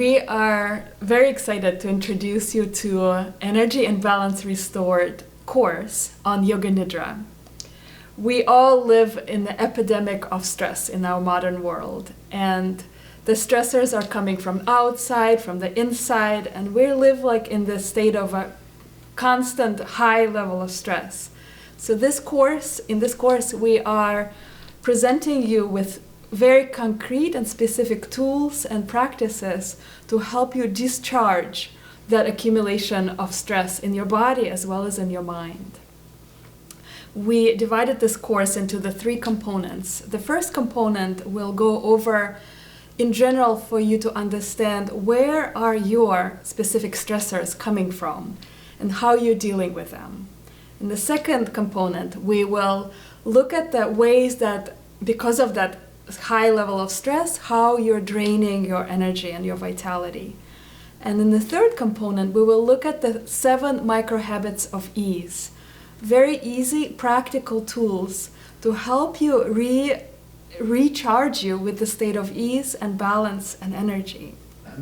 we are very excited to introduce you to Energy and Balance Restored course on Yoga Nidra. We all live in the epidemic of stress in our modern world, and the stressors are coming from outside, from the inside, and we live like in this state of a constant high level of stress. So in this course, we are presenting you with very concrete and specific tools and practices to help you discharge that accumulation of stress in your body as well as in your mind. We divided this course into the 3 components. The first component will go over in general for you to understand where are your specific stressors coming from and how you're dealing with them. In the second component, we will look at the ways that because of that high level of stress, how you're draining your energy and your vitality. And in the third component, we will look at the 7 micro habits of ease. Very easy, practical tools to help you recharge you with the state of ease and balance and energy.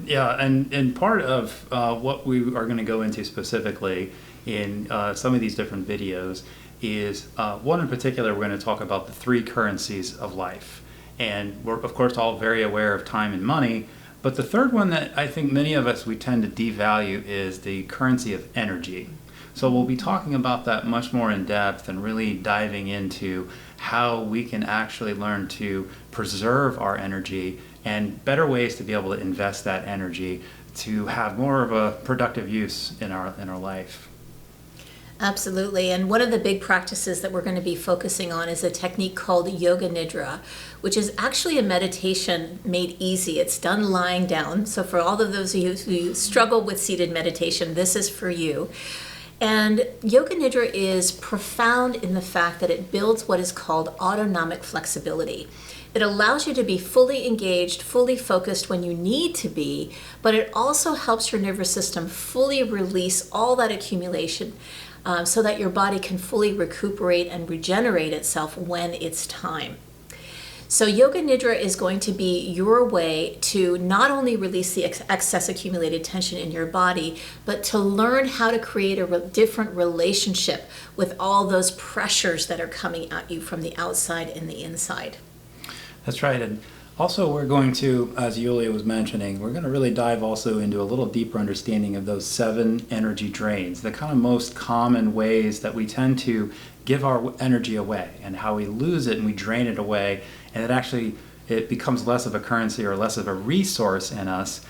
Yeah, and part of what we are going to go into specifically in some of these different videos is one in particular. We're going to talk about the 3 currencies of life. And we're, of course, all very aware of time and money. But the third one that I think many of us we tend to devalue is the currency of energy. So we'll be talking about that much more in depth and really diving into how we can actually learn to preserve our energy and better ways to be able to invest that energy to have more of a productive use in our life. Absolutely. And one of the big practices that we're going to be focusing on is a technique called Yoga Nidra, which is actually a meditation made easy. It's done lying down. So for all of those of you who struggle with seated meditation, this is for you. And Yoga Nidra is profound in the fact that it builds what is called autonomic flexibility. It allows you to be fully engaged, fully focused when you need to be, but it also helps your nervous system fully release all that accumulation so that your body can fully recuperate and regenerate itself when it's time. So Yoga Nidra is going to be your way to not only release the excess accumulated tension in your body, but to learn how to create a different relationship with all those pressures that are coming at you from the outside and the inside. That's right. And also we're going to, as Yulia was mentioning, we're going to really dive also into a little deeper understanding of those 7 energy drains, the kind of most common ways that we tend to give our energy away and how we lose it and we drain it away, and it becomes less of a currency or less of a resource in us.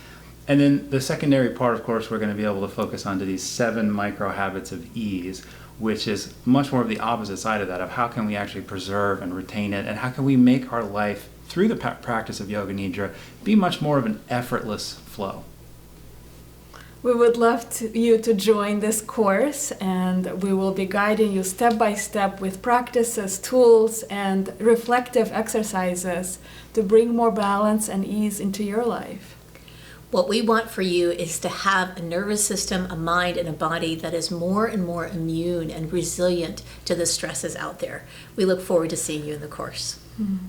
And then the secondary part, of course, we're going to be able to focus on to these 7 micro habits of ease, which is much more of the opposite side of that, of how can we actually preserve and retain it, and how can we make our life, through the practice of Yoga Nidra, be much more of an effortless flow. We would love you to join this course, and we will be guiding you step by step with practices, tools, and reflective exercises to bring more balance and ease into your life. What we want for you is to have a nervous system, a mind, and a body that is more and more immune and resilient to the stresses out there. We look forward to seeing you in the course. Mm-hmm.